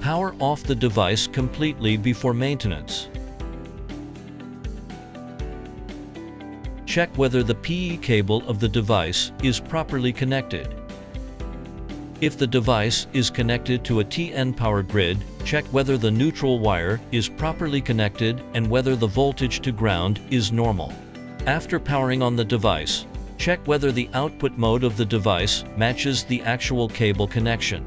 Power off the device completely before maintenance. Check whether the PE cable of the device is properly connected. If the device is connected to a TN power grid, check whether the neutral wire is properly connected and whether the voltage to ground is normal. After powering on the device, check whether the output mode of the device matches the actual cable connection.